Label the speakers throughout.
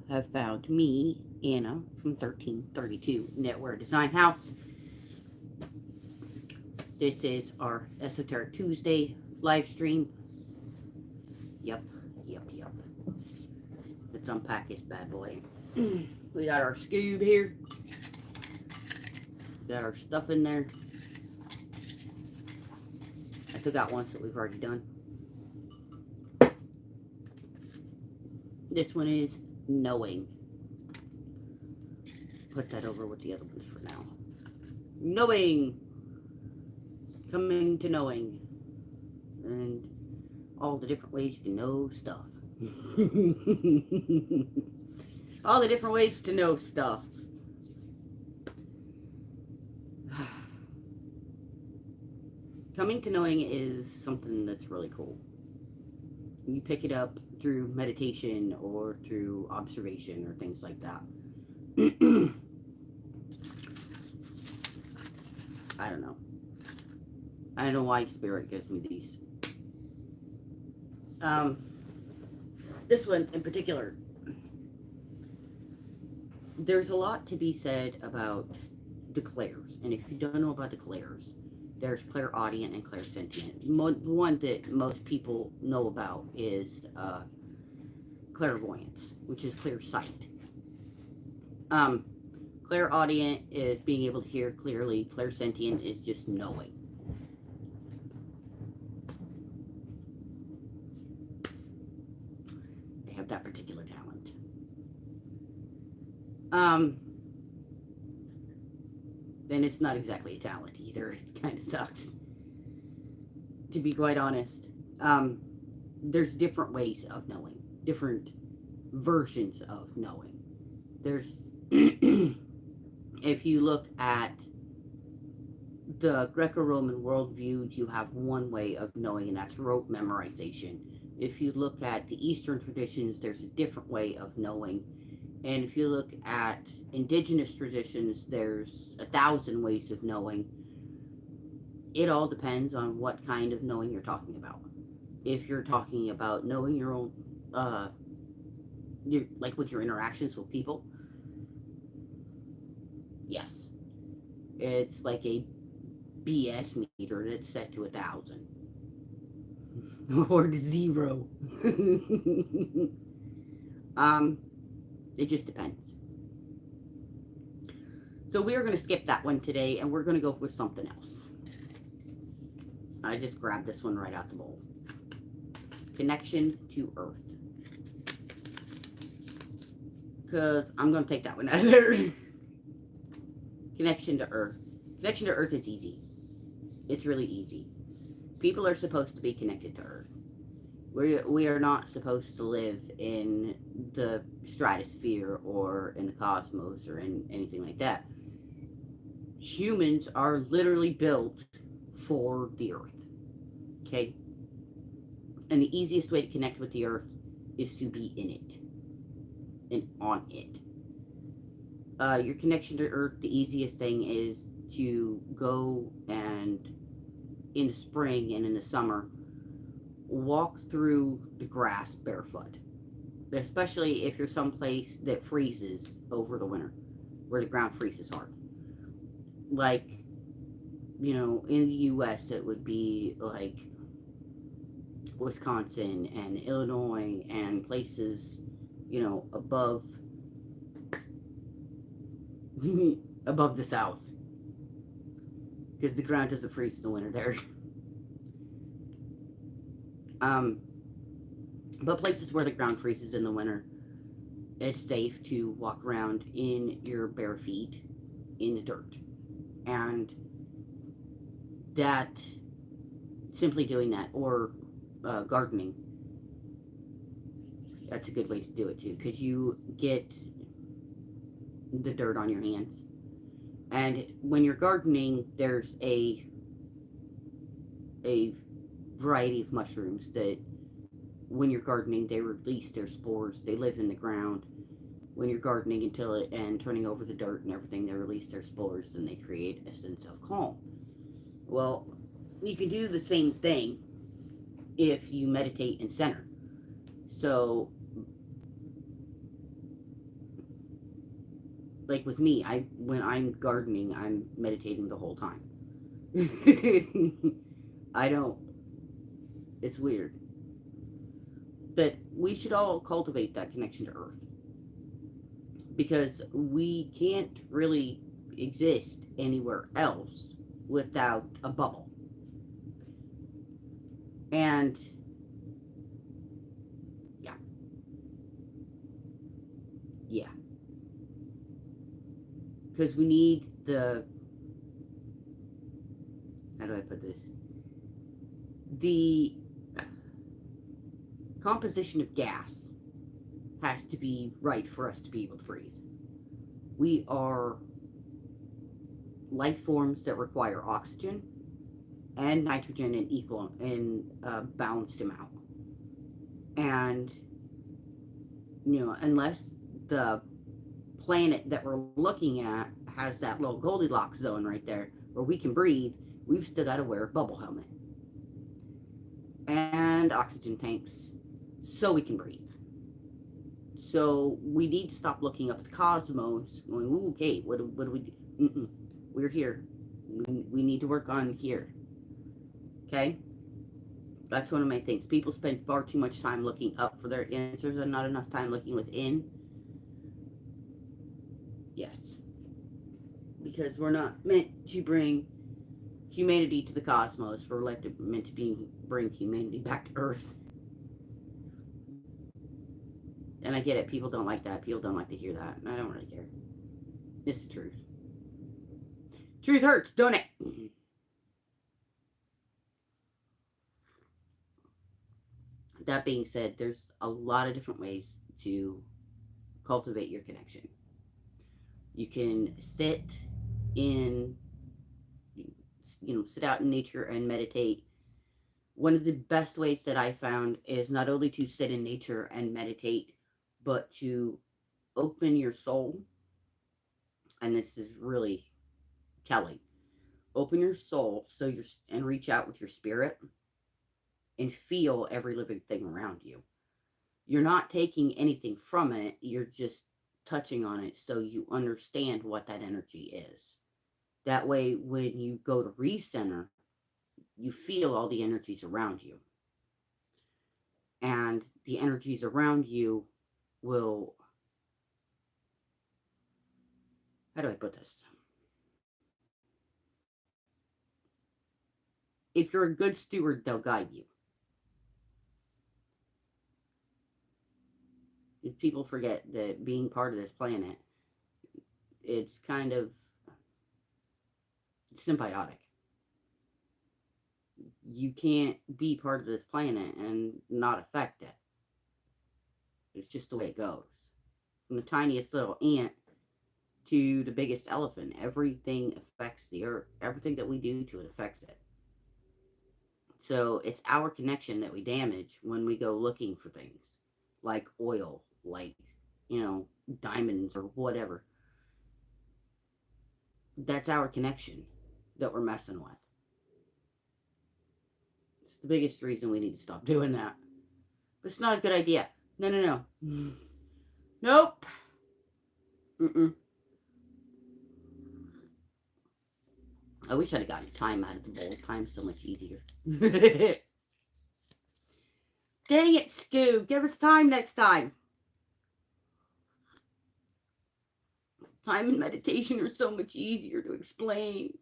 Speaker 1: you have found me, Anna, from 1332 Knitwear Design House. This is our Esoteric Tuesday live stream. Yep. Let's unpack this bad boy. We got our scoob here. Got our stuff in there. I took out ones that we've already done. This one is knowing. Put that over with the other ones for now. Knowing. Coming to knowing. And all the different ways you can know stuff. All the different ways to know stuff. Coming to knowing is something that's really cool. You pick it up through meditation or through observation or things like that. I don't know. I don't know why Spirit gives me these. This one in particular, there's a lot to be said about declares. And if you don't know about declares, there's clairaudient and clairsentient. The one that most people know about is clairvoyance, which is clear sight. Clairaudient is being able to hear clearly. Clairsentient is just knowing. They have that particular talent. Then it's not exactly a talent either. It kind of sucks, to be quite honest. There's different ways of knowing, different versions of knowing. There's, if you look at the Greco-Roman worldview, you have one way of knowing, and that's rote memorization. If you look at the Eastern traditions, there's a different way of knowing. And if you look at indigenous traditions, there's 1,000 ways of knowing. It all depends on what kind of knowing you're talking about. If you're talking about knowing your own, like with your interactions with people, yes. It's like a BS meter that's set to 1,000. Or to 0. It just depends. So we're going to skip that one today, and we're going to go with something else. I just grabbed this one right out the bowl. Connection to Earth. Because I'm going to take that one out of there. Connection to Earth. Connection to Earth is easy. It's really easy. People are supposed to be connected to Earth. We are not supposed to live in the stratosphere or in the cosmos or in anything like that. Humans are literally built for the Earth. Okay? And the easiest way to connect with the Earth is to be in it and on it. Your connection to Earth, the easiest thing is to go and in the spring and in the summer, walk through the grass barefoot. Especially if you're someplace that freezes over the winter, where the ground freezes hard. Like, you know, in the U.S. it would be like Wisconsin and Illinois and places, you know, above above the South. Because the ground doesn't freeze in the winter there. But places where the ground freezes in the winter, it's safe to walk around in your bare feet in the dirt. And that, simply doing that, or gardening, that's a good way to do it too, because you get the dirt on your hands. And when you're gardening, there's a variety of mushrooms that, when you're gardening, they release their spores. They live in the ground. When you're gardening and turning over the dirt and everything, they release their spores and they create a sense of calm. Well, you can do the same thing if you meditate and center. So like with me, when I'm gardening, I'm meditating the whole time. I don't. It's weird. But we should all cultivate that connection to Earth, because we can't really exist anywhere else without a bubble. And yeah, yeah, because we need the, how do I put this? The composition of gas has to be right for us to be able to breathe. We are life forms that require oxygen and nitrogen in equal and balanced amount. And unless the planet that we're looking at has that little Goldilocks zone right there where we can breathe, we've still got to wear a bubble helmet and oxygen tanks so we can breathe. So we need to stop looking up at the cosmos going, ooh, okay, what do we do? We're here. We need to work on here. Okay? That's one of my things. People spend far too much time looking up for their answers and not enough time looking within. Yes. Because we're not meant to bring humanity to the cosmos. We're meant to bring humanity back to Earth. And I get it. People don't like that. People don't like to hear that. And I don't really care. It's the truth. Truth hurts, don't it? That being said, there's a lot of different ways to cultivate your connection. You can sit out in nature and meditate. One of the best ways that I found is not only to sit in nature and meditate, but to open your soul. And this is really telling. Open your soul and reach out with your spirit and feel every living thing around you. You're not taking anything from it, you're just touching on it so you understand what that energy is. That way, when you go to recenter, you feel all the energies around you. And the energies around you will, how do I put this? If you're a good steward, they'll guide you. If people forget that being part of this planet, it's kind of symbiotic. You can't be part of this planet and not affect it. It's just the way it goes. From the tiniest little ant to the biggest elephant, everything affects the earth. Everything that we do to it affects it. So it's our connection that we damage when we go looking for things like oil, like, diamonds or whatever. That's our connection that we're messing with. It's the biggest reason we need to stop doing that. But it's not a good idea. No. Nope. I wish I'd have gotten time out of the bowl. Time's so much easier. Dang it, Scoob. Give us time next time. Time and meditation are so much easier to explain.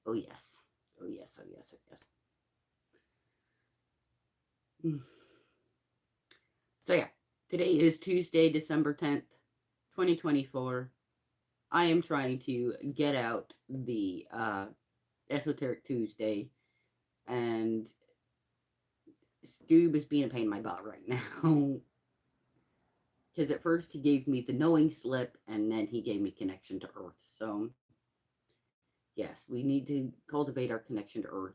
Speaker 1: Oh, yes. Oh, yes. Oh, yes. Oh, yes. So, yeah. Today is Tuesday, December 10th, 2024. I am trying to get out the Esoteric Tuesday, and Scoob is being a pain in my butt right now. Because at first he gave me the knowing slip, and then he gave me connection to Earth. So, yes, we need to cultivate our connection to Earth.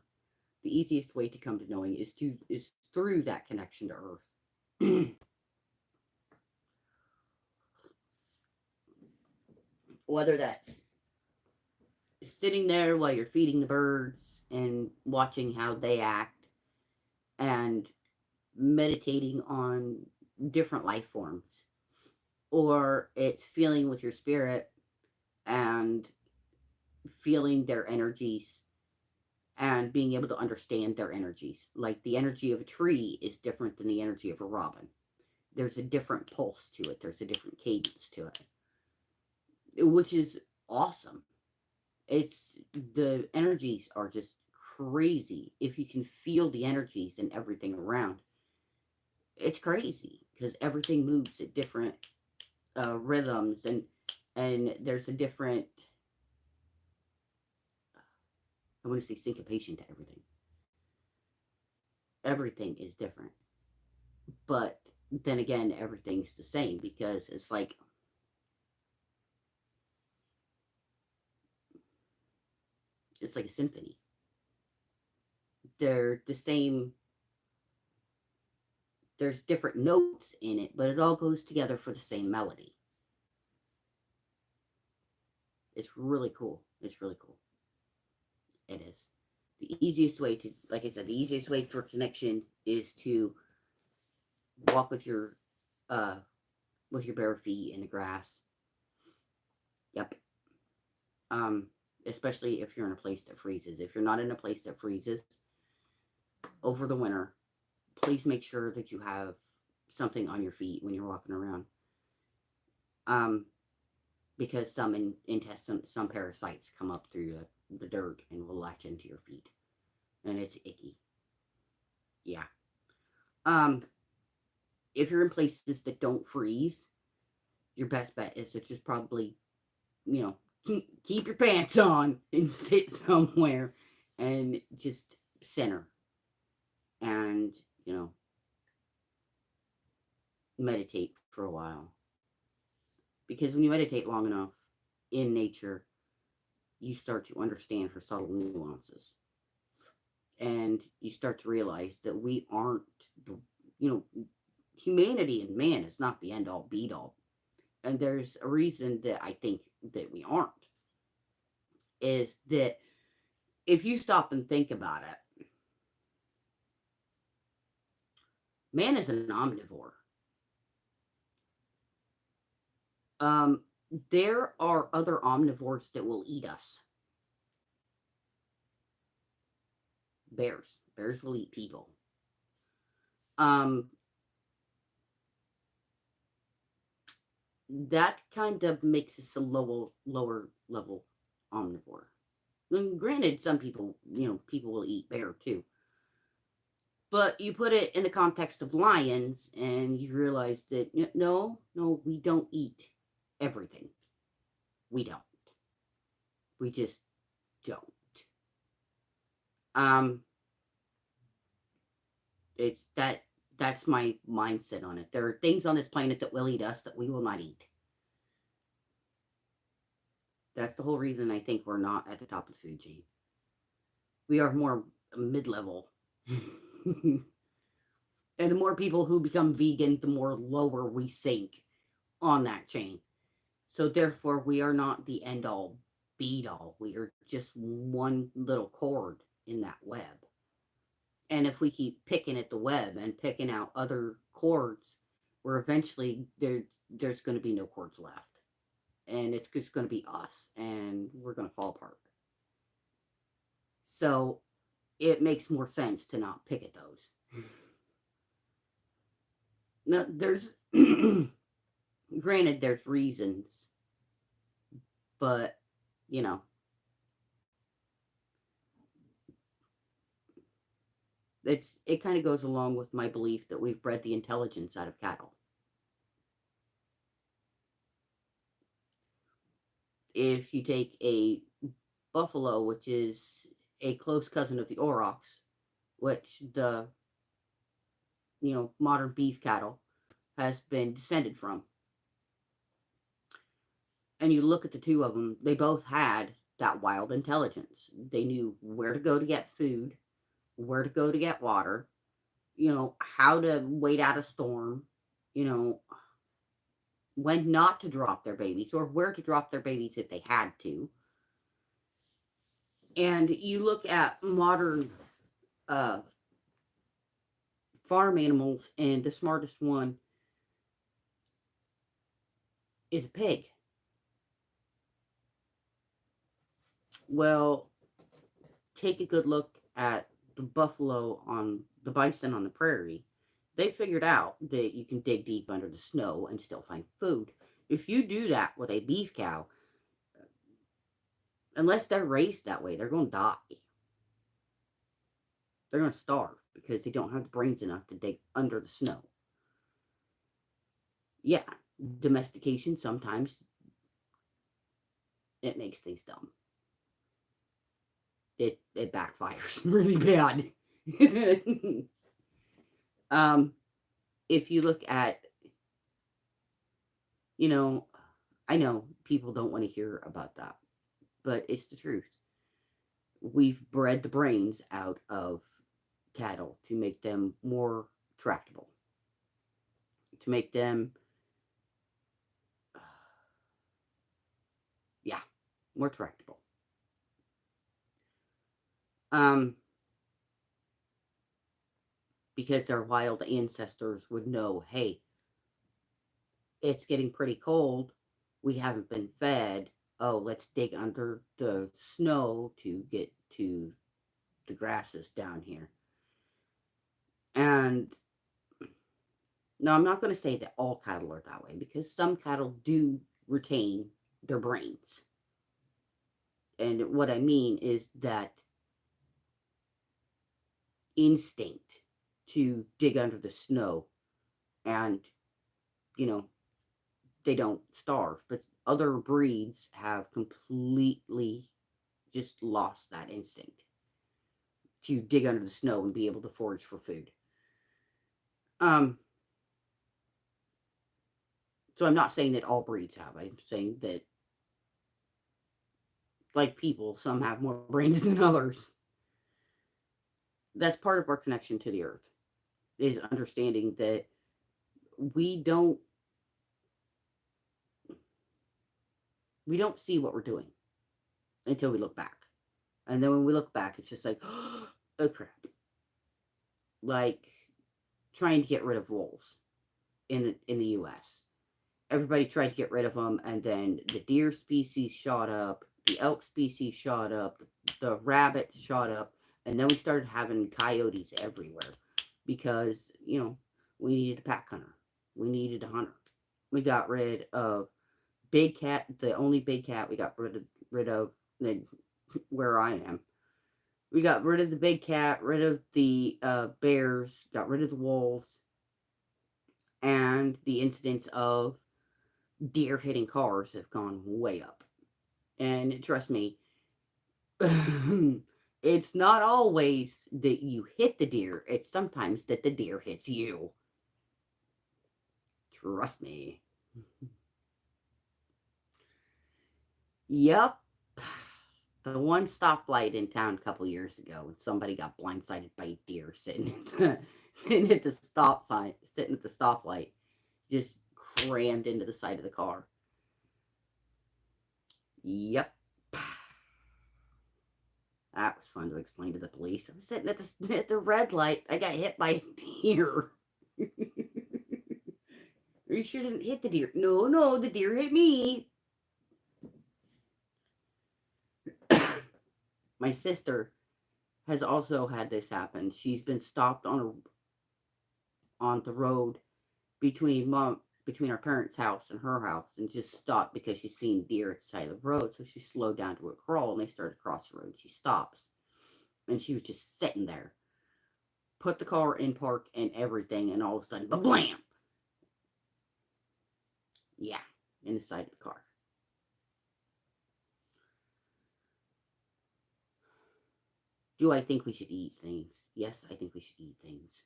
Speaker 1: The easiest way to come to knowing is through that connection to Earth. Whether that's sitting there while you're feeding the birds and watching how they act, and meditating on different life forms, or it's feeling with your spirit and feeling their energies and being able to understand their energies. Like the energy of a tree is different than the energy of a robin. There's a different pulse to it, there's a different cadence to it, which is awesome. It's the energies are just crazy. If you can feel the energies and everything around, it's crazy because everything moves at different rhythms, and there's a different, I want to say, syncopation to everything. Everything is different, but then again, everything's the same because it's like a symphony. They're the same. There's different notes in it, but it all goes together for the same melody. It's really cool. It's really cool. It is. The easiest way to, like I said, the easiest way for connection is to walk uh with your bare feet in the grass. Yep. Um, Especially if you're in a place that freezes. If you're not in a place that freezes over the winter, please make sure that you have something on your feet when you're walking around. Um, because some intestine, some parasites come up through the dirt and will latch into your feet, and it's icky. Yeah. Um, if you're in places that don't freeze, your best bet is to just probably, you know, keep your pants on and sit somewhere and just center and, you know, meditate for a while. Because when you meditate long enough in nature, you start to understand her subtle nuances. And you start to realize that we aren't the, you know, humanity and man is not the end all be all. And there's a reason that I think that we aren't. Is that if you stop and think about it, man is an omnivore. Um, there are other omnivores that will eat us. Bears. Bears will eat people. Um, that kind of makes us a lower level omnivore. And granted, some people, people will eat bear too. But you put it in the context of lions, and you realize that no, we don't eat everything. We don't. We just don't. Um, it's that. That's my mindset on it. There are things on this planet that will eat us that we will not eat. That's the whole reason I think we're not at the top of the food chain. We are more mid-level. And the more people who become vegan, the more lower we sink on that chain. So therefore, we are not the end all be all. We are just one little cord in that web. And if we keep picking at the web and picking out other cords, we're eventually there's going to be no cords left, and it's just going to be us, and we're going to fall apart. So it makes more sense to not pick at those. Now, there's granted there's reasons, but you know it kind of goes along with my belief that we've bred the intelligence out of cattle. If you take a buffalo, which is a close cousin of the aurochs, which the modern beef cattle has been descended from, and you look at the two of them, they both had that wild intelligence. They knew where to go to get food, where to go to get water, how to wait out a storm, you know, when not to drop their babies or where to drop their babies if they had to. And you look at modern uh, farm animals, and the smartest one is a pig. Well, take a good look at the buffalo on the bison on the prairie. They figured out that you can dig deep under the snow and still find food. If you do that with a beef cow, unless they're raised that way, they're going to die. They're going to starve because they don't have the brains enough to dig under the snow. Yeah, domestication sometimes it makes things dumb. It backfires really bad. um, if you look at, you know, I know people don't want to hear about that, but it's the truth. We've bred the brains out of cattle to make them more tractable, to make them, yeah, more tractable. Um, because our wild ancestors would know, hey, it's getting pretty cold. We haven't been fed. Oh, let's dig under the snow to get to the grasses down here. And no, I'm not going to say that all cattle are that way because some cattle do retain their brains. And what I mean is that instinct to dig under the snow and, you know, they don't starve. But other breeds have completely just lost that instinct to dig under the snow and be able to forage for food. Um, so I'm not saying that all breeds have. I'm saying that, like people, some have more brains than others. That's part of our connection to the earth, is understanding that we don't we don't see what we're doing until we look back. And then when we look back, it's just like, oh crap. Like trying to get rid of wolves in the US. Everybody tried to get rid of them, and then the deer species shot up, the elk species shot up, the rabbits shot up, and then we started having coyotes everywhere because, we needed a pack hunter. We needed a hunter. We got rid of big cat, the only big cat we got rid of where I am. We got rid of the big cat, rid of the bears, got rid of the wolves, and the incidence of deer hitting cars have gone way up. And trust me, it's not always that you hit the deer, it's sometimes that the deer hits you. Trust me. Yep. The one stoplight in town a couple years ago, and somebody got blindsided by a deer sitting at the stoplight, just crammed into the side of the car. Yep. That was fun to explain to the police. I was sitting at the red light. I got hit by a deer. You sure didn't hit the deer? No, the deer hit me. My sister has also had this happen. She's been stopped on the road between our parents' house and her house, and just stopped because she's seen deer at the side of the road. So she slowed down to a crawl, and they started to cross the road. She stops, and she was just sitting there, put the car in park and everything, and all of a sudden, blam! Yeah, in the side of the car. Do I think we should eat things? Yes, I think we should eat things.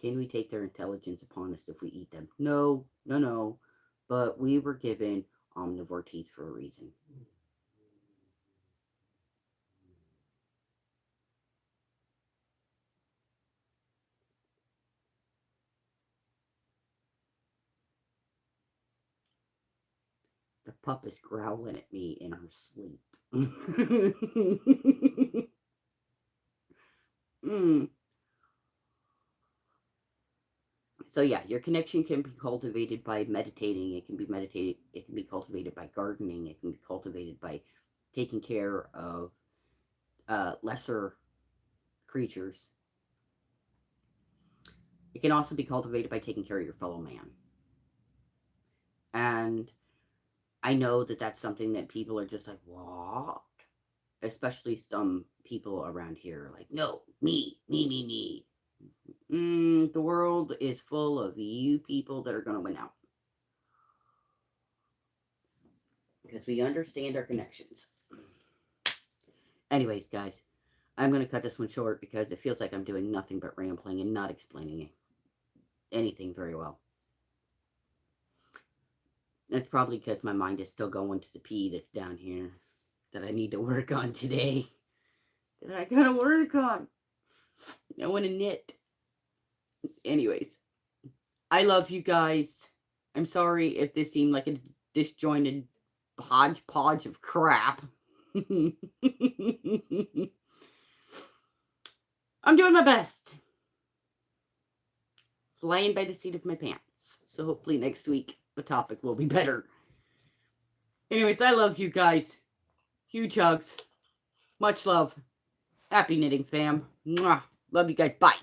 Speaker 1: Can we take their intelligence upon us if we eat them? No. But we were given omnivore teeth for a reason. The pup is growling at me in her sleep. So yeah, your connection can be cultivated by meditating. It can be meditated. It can be cultivated by gardening. It can be cultivated by taking care of lesser creatures. It can also be cultivated by taking care of your fellow man. And I know that that's something that people are just like, what? Especially some people around here are like, no, me. The world is full of you people that are going to win out. Because we understand our connections. Anyways, guys, I'm going to cut this one short because it feels like I'm doing nothing but rambling and not explaining anything very well. That's probably because my mind is still going to the P that's down here that I need to work on today. That I gotta work on. I want to knit. Anyways, I love you guys. I'm sorry if this seemed like a disjointed hodgepodge of crap. I'm doing my best. Flying by the seat of my pants. So hopefully next week the topic will be better. Anyways, I love you guys. Huge hugs. Much love. Happy knitting, fam. Mwah. Love you guys. Bye.